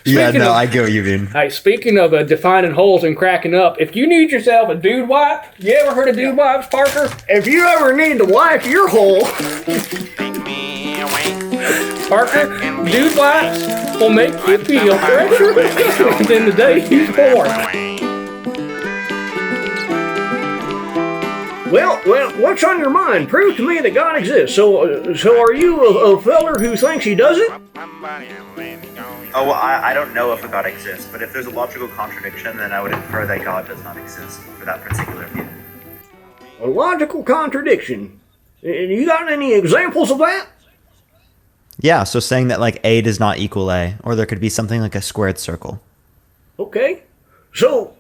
I get what you mean. Hey, speaking of defining holes and cracking up, if you need yourself a dude wipe, you ever heard of dude wipes, Parker? If you ever need to wipe your hole, Parker, dude wipes will make you feel fresher than the day you was born. well, what's on your mind? Prove to me that God exists. So are you a feller who thinks he doesn't? Oh, well, I don't know if a God exists, but if there's a logical contradiction, then I would infer that God does not exist for that particular view. A logical contradiction. You got any examples of that? Yeah, so saying that like A does not equal A, or there could be something like a squared circle. Okay. So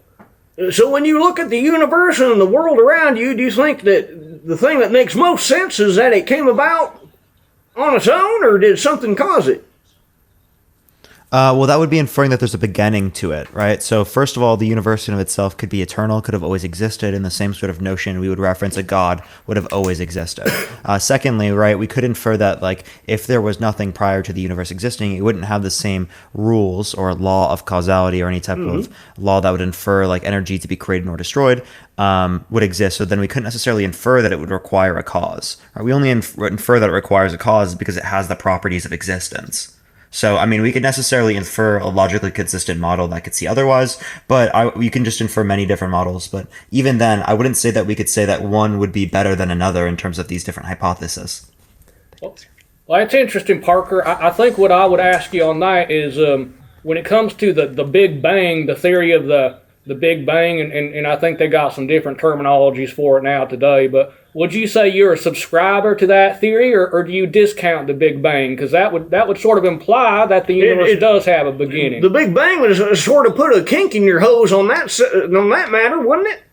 when you look at the universe and the world around you, do you think that the thing that makes most sense is that it came about on its own, or did something cause it? Well, that would be inferring that there's a beginning to it, right? So first of all, the universe in of itself could be eternal, could have always existed, in the same sort of notion we would reference a God would have always existed. Secondly, right, we could infer that like if there was nothing prior to the universe existing, it wouldn't have the same rules or law of causality or any type of law that would infer like energy to be created or destroyed would exist. So then we couldn't necessarily infer that it would require a cause. Right? We only infer that it requires a cause because it has the properties of existence. So, I mean, we could necessarily infer a logically consistent model that could see otherwise, but we can just infer many different models. But even then, I wouldn't say that we could say that one would be better than another in terms of these different hypotheses. Well, it's interesting, Parker. I think what I would ask you on that is when it comes to the Big Bang, the theory of the Big Bang, and I think they got some different terminologies for it now today, but would you say you're a subscriber to that theory, or do you discount the Big Bang? Because that would sort of imply that the universe does have a beginning. The Big Bang would sort of put a kink in your hose on that matter, wouldn't it?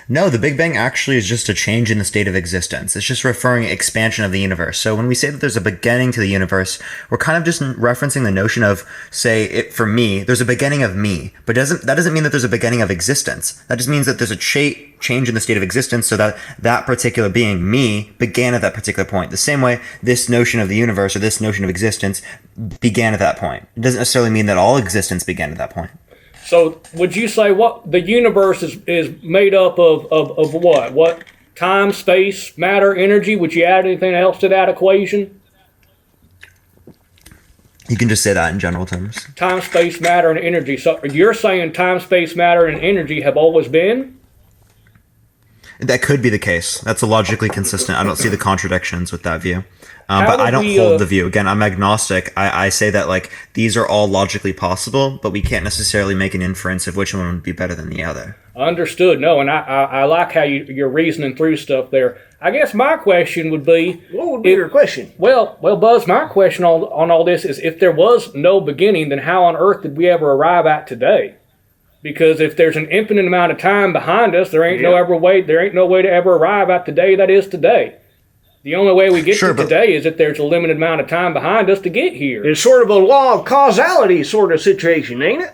No, the Big Bang actually is just a change in the state of existence. It's just referring expansion of the universe. So when we say that there's a beginning to the universe, we're kind of just referencing the notion of, say, for me, there's a beginning of me. But that doesn't mean that there's a beginning of existence. That just means that there's a change in the state of existence so that that particular being, me, began at that particular point. The same way this notion of the universe or this notion of existence began at that point. It doesn't necessarily mean that all existence began at that point. So would you say what the universe is made up of what? What? Time, space, matter, energy? Would you add anything else to that equation? You can just say that in general terms. Time, space, matter, and energy. So you're saying time, space, matter, and energy have always been? That could be the case. That's logically consistent. I don't see the contradictions with that view. But I don't hold the view. Again, I'm agnostic. I say that like these are all logically possible, but we can't necessarily make an inference of which one would be better than the other. Understood. No, and I like how you're reasoning through stuff there. I guess my question would be... What would be your question? Well, Buzz, my question on all this is if there was no beginning, then how on earth did we ever arrive at today? Because if there's an infinite amount of time behind us, there ain't no way to ever arrive at the day that is today. The only way we get to today is if there's a limited amount of time behind us to get here. It's sort of a law of causality sort of situation, ain't it?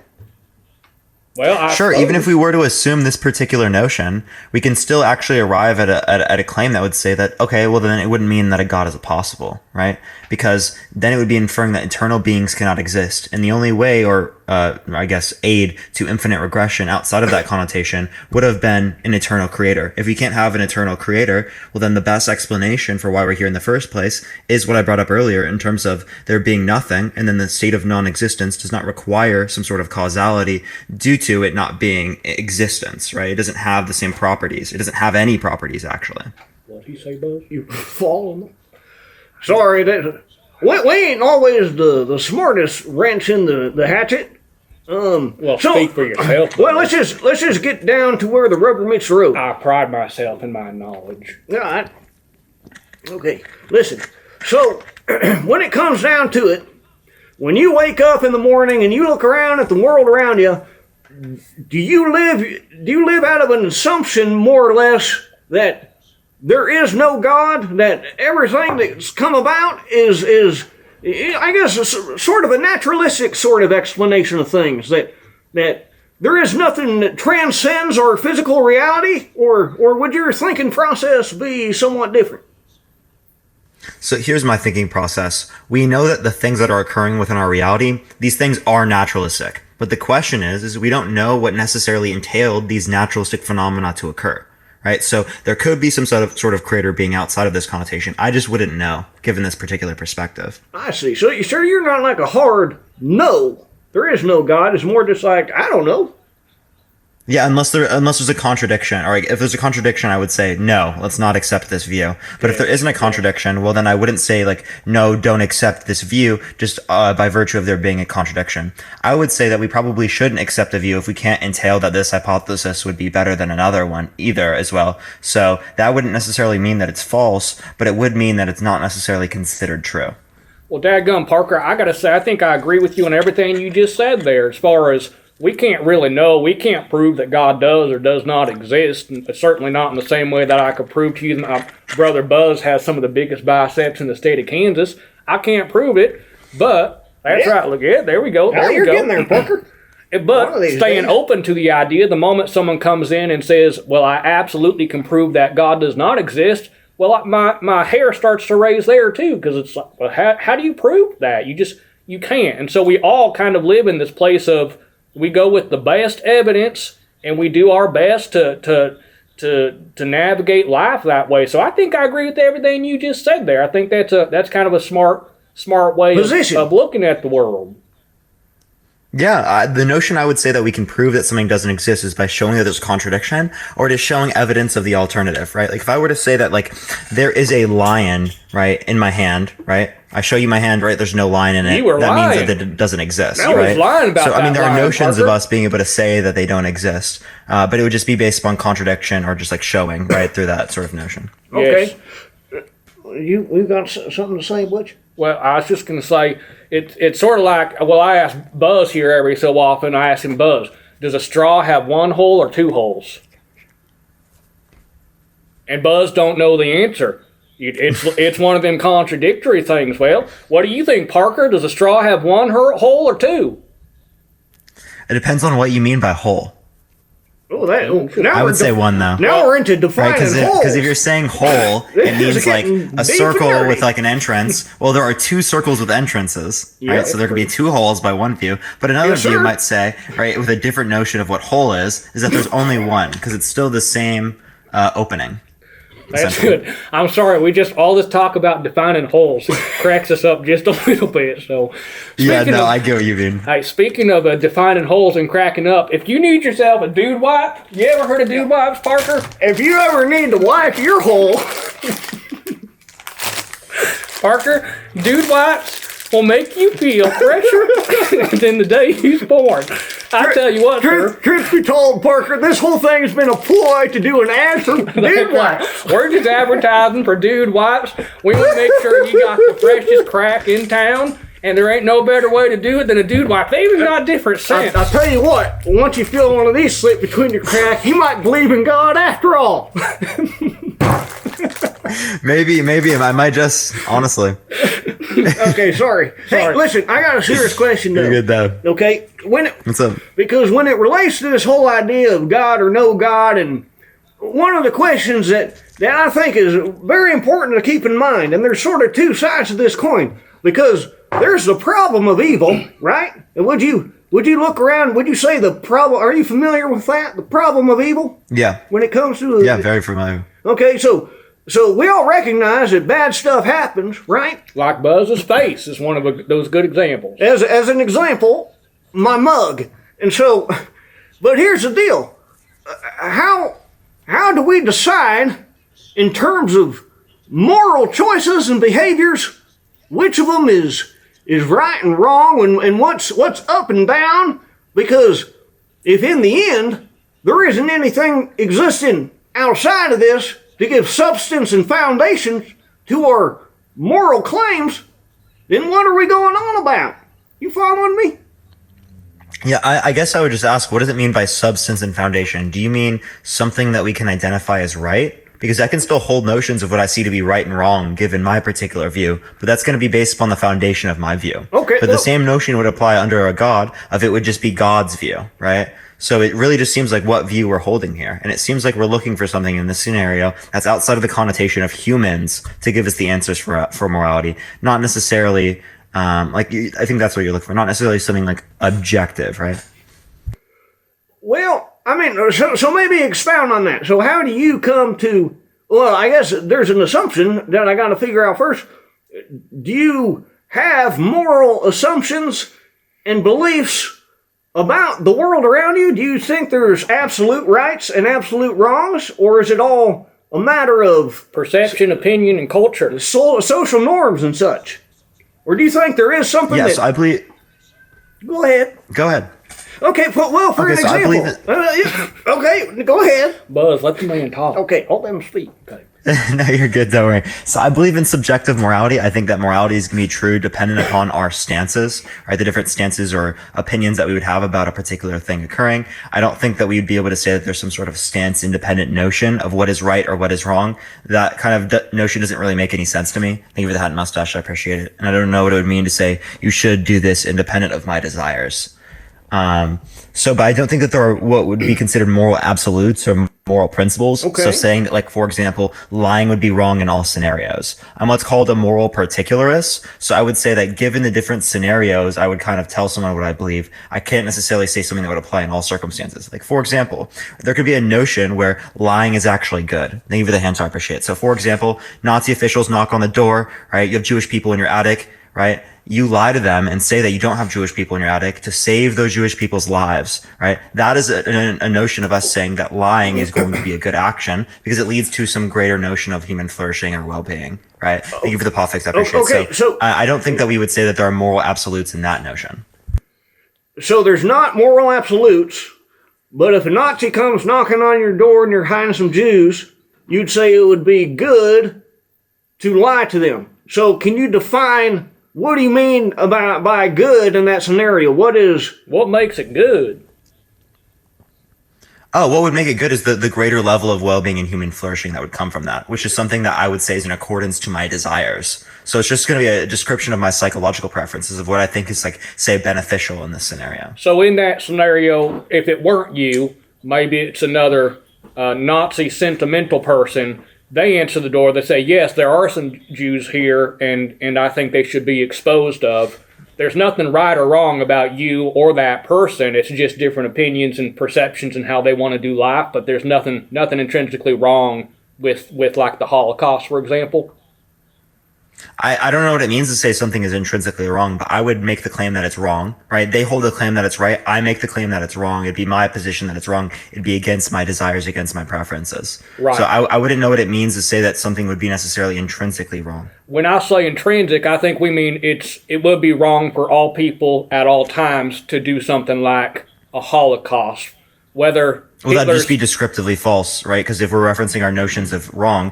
Well, sure. Even if we were to assume this particular notion, we can still actually arrive at a claim that would say that, okay, well then it wouldn't mean that a God is possible, right? Because then it would be inferring that eternal beings cannot exist, and the only way, or I guess aid to infinite regression outside of that connotation would have been an eternal creator. If we can't have an eternal creator, well then the best explanation for why we're here in the first place is what I brought up earlier in terms of there being nothing, and then the state of non-existence does not require some sort of causality due to it not being existence, right? It doesn't have the same properties. It doesn't have any properties, actually. What did he say, Buzz? You fall on them? Sorry, we ain't always the smartest wrench in the hatchet. Speak for yourself. Well, let's just get down to where the rubber meets the road. I pride myself in my knowledge. All right. Okay, listen. So, when it comes down to it, when you wake up in the morning and you look around at the world around you, do you live out of an assumption, more or less, that there is no God, that everything that's come about is I guess, sort of a naturalistic sort of explanation of things, that there is nothing that transcends our physical reality, or would your thinking process be somewhat different? So here's my thinking process. We know that the things that are occurring within our reality, these things are naturalistic. But the question is we don't know what necessarily entailed these naturalistic phenomena to occur. Right? So there could be some sort of creator being outside of this connotation. I just wouldn't know, given this particular perspective. I see. So you're not like a hard no. There is no God. It's more just like, I don't know. Yeah, unless there's a contradiction, or if there's a contradiction, I would say no, let's not accept this view. But if there isn't a contradiction, well, then I wouldn't say like no, don't accept this view just by virtue of there being a contradiction. I would say that we probably shouldn't accept a view if we can't entail that this hypothesis would be better than another one either as well. So that wouldn't necessarily mean that it's false, but it would mean that it's not necessarily considered true. Well, dadgum, Parker, I gotta say, I think I agree with you on everything you just said there. As far as we can't really know, we can't prove that God does or does not exist, and certainly not in the same way that I could prove to you that my brother Buzz has some of the biggest biceps in the state of Kansas. I can't prove it, but that's right. Look at it. There we go. There we you're go. Getting there, Parker. But staying open to the idea, the moment someone comes in and says, well, I absolutely can prove that God does not exist, well, my hair starts to raise there too, because it's like, well, how do you prove that? You can't. And so we all kind of live in this place of, we go with the best evidence and we do our best to navigate life that way. So I think I agree with everything you just said there. I think that's kind of a smart way of looking at the world. Yeah, the notion I would say that we can prove that something doesn't exist is by showing that there's a contradiction, or just showing evidence of the alternative, right? Like if I were to say that like there is a lion, right, in my hand, right? I show you my hand, right? There's no lion in it. You were that lying. means that it doesn't exist, I right? was lying about so I mean, there are notions Parker. of us being able to say that they don't exist, but it would just be based upon contradiction or just like showing, right, through that sort of notion. Okay. Yes. We've got something to say, Butch? Well, I was just going to say, it's sort of like, well, I ask Buzz here every so often, I ask him, Buzz, does a straw have one hole or two holes? And Buzz don't know the answer. It's one of them contradictory things. Well, what do you think, Parker? Does a straw have one hole or two? It depends on what you mean by hole. Oh, now I would say one though. Now we're into defining holes. Because if you're saying hole, it means like a circle with like an entrance. Well, there are two circles with entrances, right? So there could be two holes by one view. But another view might say, right, with a different notion of what hole is that there's only one because it's still the same opening. That's good. I'm sorry, all this talk about defining holes cracks us up just a little bit. So, I get what you mean. Hey, speaking of defining holes and cracking up, if you need yourself a dude wipe, you ever heard of dude wipes, Parker? If you ever need to wipe your hole, Parker, dude wipes will make you feel fresher than the day you was born. I tell you what, sir. Truth be told, Parker, this whole thing's been a ploy to do an ad for dude wipes. We're just advertising for dude wipes. We want to make sure you got the freshest crack in town, and there ain't no better way to do it than a dude wipe. They even got different scents. I'll tell you what, once you feel one of these slip between your crack, you might believe in God after all. Maybe I might just, honestly. Okay, sorry. Hey, listen, I got a serious question though. You're good though. Okay, what's up? Because when it relates to this whole idea of God or no God, and one of the questions that I think is very important to keep in mind, and there's sort of two sides to this coin, because there's the problem of evil, right? And would you look around? Would you say the problem? Are you familiar with that? The problem of evil? Yeah. When it comes to very familiar. Okay, so we all recognize that bad stuff happens, right? Like Buzz's face is one of those good examples. As an example, my mug. And so, but here's the deal. How do we decide in terms of moral choices and behaviors which of them is right and wrong and what's up and down? Because if in the end there isn't anything existing outside of this to give substance and foundation to our moral claims, then what are we going on about? You following me? Yeah, I guess I would just ask, what does it mean by substance and foundation? Do you mean something that we can identify as right? Because I can still hold notions of what I see to be right and wrong given my particular view, but that's going to be based upon the foundation of my view. Okay. But the same notion would apply under a God of it would just be God's view, right? So it really just seems like what view we're holding here. And it seems like we're looking for something in this scenario that's outside of the connotation of humans to give us the answers for morality, not necessarily, I think that's what you're looking for, not necessarily something like objective, right? Well, I mean, so maybe expound on that. So how do you come to, well, I guess there's an assumption that I got to figure out first. Do you have moral assumptions and beliefs about the world around you? Do you think there's absolute rights and absolute wrongs, or is it all a matter of perception, opinion, and culture, social norms and such? Or do you think there is something Yes, I believe... Go ahead. Go ahead. Okay, well, for an so example. Okay, go ahead. Buzz, let the man talk. Okay, I'll let him speak. Okay. No, you're good. Don't worry. So I believe in subjective morality. I think that morality is going to be true dependent upon our stances, right? The different stances or opinions that we would have about a particular thing occurring. I don't think that we'd be able to say that there's some sort of stance independent notion of what is right or what is wrong. That kind of notion doesn't really make any sense to me. Thank you for the hat and mustache. I appreciate it. And I don't know what it would mean to say you should do this independent of my desires. But I don't think that there are what would be considered moral absolutes or moral principles. Okay. So saying that, like, for example, lying would be wrong in all scenarios. I'm what's called a moral particularist. So I would say that given the different scenarios, I would kind of tell someone what I believe. I can't necessarily say something that would apply in all circumstances. Like, for example, there could be a notion where lying is actually good. Thank you for the hand, so I appreciate it. So, for example, Nazi officials knock on the door, right? You have Jewish people in your attic, right? You lie to them and say that you don't have Jewish people in your attic to save those Jewish people's lives, right? That is a notion of us saying that lying is going to be a good action because it leads to some greater notion of human flourishing or well-being, right? Thank you for the politics. I appreciate it. Okay, so I don't think that we would say that there are moral absolutes in that notion. So there's not moral absolutes, but if a Nazi comes knocking on your door and you're hiding some Jews, you'd say it would be good to lie to them. So can you define, what do you mean by good in that scenario? What makes it good? Oh, what would make it good is the greater level of well-being and human flourishing that would come from that, which is something that I would say is in accordance to my desires. So it's just going to be a description of my psychological preferences of what I think is, like, say, beneficial in this scenario. So in that scenario, if it weren't you, maybe it's another Nazi sentimental person. They answer the door. They say, yes, there are some Jews here, and I think they should be exposed of. There's nothing right or wrong about you or that person. It's just different opinions and perceptions and how they want to do life, but there's nothing intrinsically wrong with like the Holocaust, for example. I don't know what it means to say something is intrinsically wrong, but I would make the claim that it's wrong, right? They hold the claim that it's right. I make the claim that it's wrong. It'd be my position that it's wrong. It'd be against my desires, against my preferences. Right. So I wouldn't know what it means to say that something would be necessarily intrinsically wrong. When I say intrinsic, I think we mean it would be wrong for all people at all times to do something like a Holocaust. Whether Well, that'd just be descriptively false, right? Because if we're referencing our notions of wrong,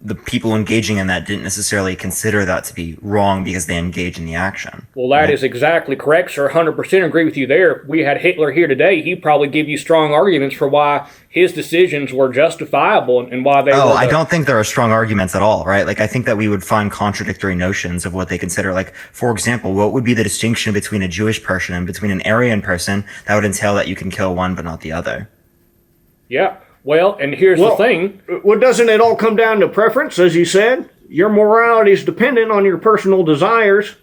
the people engaging in that didn't necessarily consider that to be wrong because they engage in the action. Well, that is exactly correct, sir. 100% agree with you there. If we had Hitler here today, he'd probably give you strong arguments for why his decisions were justifiable and why they were. I don't think there are strong arguments at all, right? Like, I think that we would find contradictory notions of what they consider. Like, for example, what would be the distinction between a Jewish person and between an Aryan person that would entail that you can kill one but not the other? Yeah. Well, and here's the thing. Well, doesn't it all come down to preference, as you said? Your morality is dependent on your personal desires.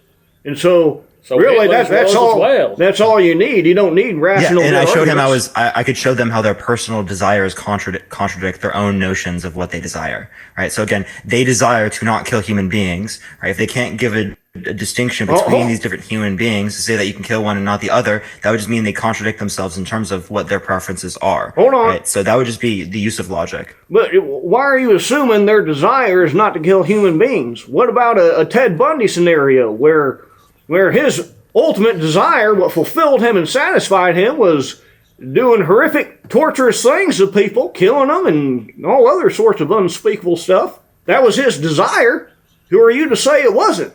And so really, that's all. Well. That's all you need. You don't need rational. Yeah, and I showed him arguments. I could show them how their personal desires contradict their own notions of what they desire, right? So again, they desire to not kill human beings, right? If they can't give a distinction between these different human beings to say that you can kill one and not the other, that would just mean they contradict themselves in terms of what their preferences are. Hold on. Right? So that would just be the use of logic. But why are you assuming their desire is not to kill human beings? What about a Ted Bundy scenario where his ultimate desire, what fulfilled him and satisfied him, was doing horrific, torturous things to people, killing them and all other sorts of unspeakable stuff? That was his desire. Who are you to say it wasn't?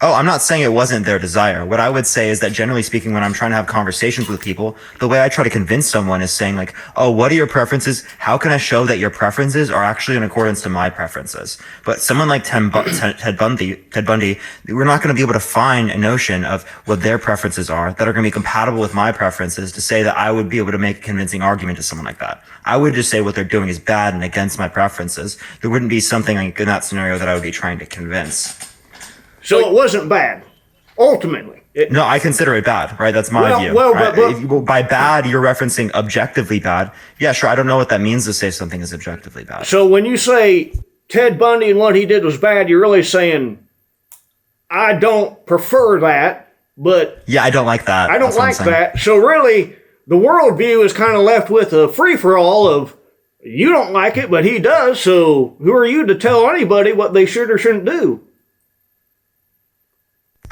Oh, I'm not saying it wasn't their desire. What I would say is that generally speaking, when I'm trying to have conversations with people, the way I try to convince someone is saying like, oh, what are your preferences? How can I show that your preferences are actually in accordance to my preferences? But someone like Ted Bundy, we're not going to be able to find a notion of what their preferences are that are going to be compatible with my preferences to say that I would be able to make a convincing argument to someone like that. I would just say what they're doing is bad and against my preferences. There wouldn't be something like in that scenario that I would be trying to convince. So it wasn't bad, ultimately. No, I consider it bad, right? That's my view. Well, right? but By bad, you're referencing objectively bad. Yeah, sure. I don't know what that means to say something is objectively bad. so when you say Ted Bundy and what he did was bad, you're really saying, I don't prefer that, but Yeah, I don't like that. I don't That's what I'm like saying. that. So really, the worldview is kind of left with a free-for-all of, you don't like it, but he does, so who are you to tell anybody what they should or shouldn't do?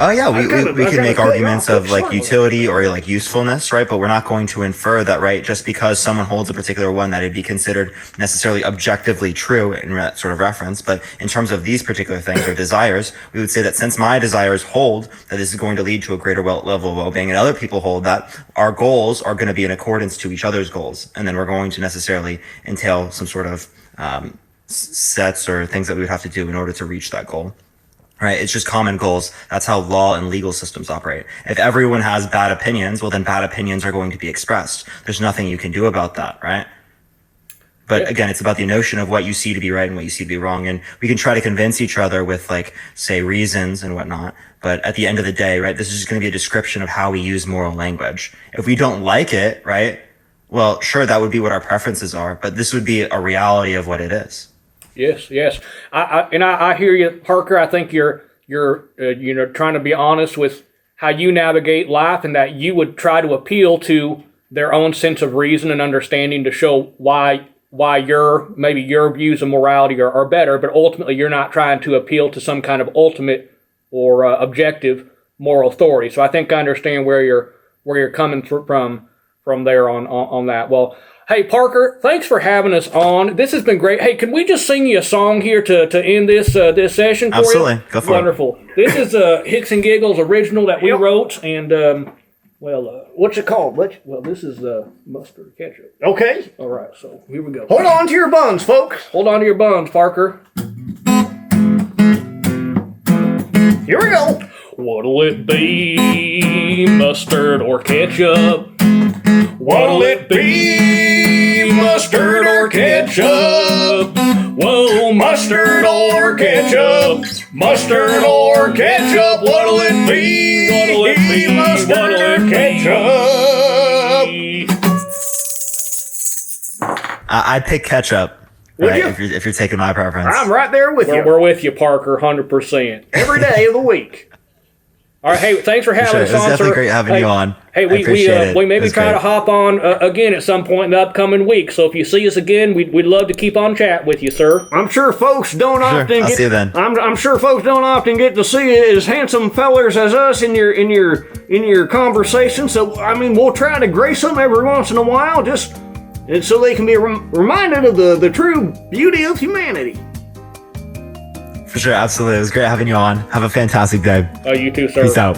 Oh yeah, we can make cut you arguments off. of like utility or like usefulness, right? But we're not going to infer that, right? Just because someone holds a particular one, that it'd be considered necessarily objectively true in that sort of reference. But in terms of these particular things or desires, we would say that since my desires hold that this is going to lead to a greater level of well-being, and other people hold that our goals are going to be in accordance to each other's goals, and then we're going to necessarily entail some sort of sets or things that we would have to do in order to reach that goal. Right? It's just common goals. That's how law and legal systems operate. If everyone has bad opinions, well, then bad opinions are going to be expressed. There's nothing you can do about that, right? But again, it's about the notion of what you see to be right and what you see to be wrong. And we can try to convince each other with like, say, reasons and whatnot. But at the end of the day, right, this is just going to be a description of how we use moral language. If we don't like it, right, well, sure, that would be what our preferences are, but this would be a reality of what it is. Yes. I hear you, Parker. I think you're trying to be honest with how you navigate life, and that you would try to appeal to their own sense of reason and understanding to show why your views of morality are better. But ultimately, you're not trying to appeal to some kind of ultimate or objective moral authority. So I think I understand where you're coming from there on that. Well. Hey, Parker, thanks for having us on. This has been great. Hey, can we just sing you a song here to end this session for Absolutely. you? Go for Wonderful. This is a Hicks and Giggles original that we wrote, and, What's it called, Butch? well, this is mustard ketchup. Okay. All right, so here we go. Hold on to your buns, folks. Hold on to your buns, Parker. Here we go. What'll it be, mustard or ketchup? What'll it be, mustard or ketchup? Whoa, mustard or ketchup? Mustard or ketchup? What'll it be? What'll it be, mustard or ketchup? I'd pick ketchup, Would right? you? If you're taking my preference. I'm right there with you. We're with you, Parker, 100%. Every day of the week. All right, hey, thanks for having Sure, us it was on, definitely sir. great having you on. Hey, I appreciate it. we maybe It was try great. to hop on again at some point in the upcoming week. So if you see us again, we'd love to keep on chat with you, sir. I'm sure folks don't often I'll get. see you then. I'm sure folks don't often get to see as handsome fellers as us in your conversation. So I mean, we'll try to grace them every once in a while, just and so they can be reminded of the true beauty of humanity. For sure, absolutely. It was great having you on. Have a fantastic day. You too, sir. Peace out.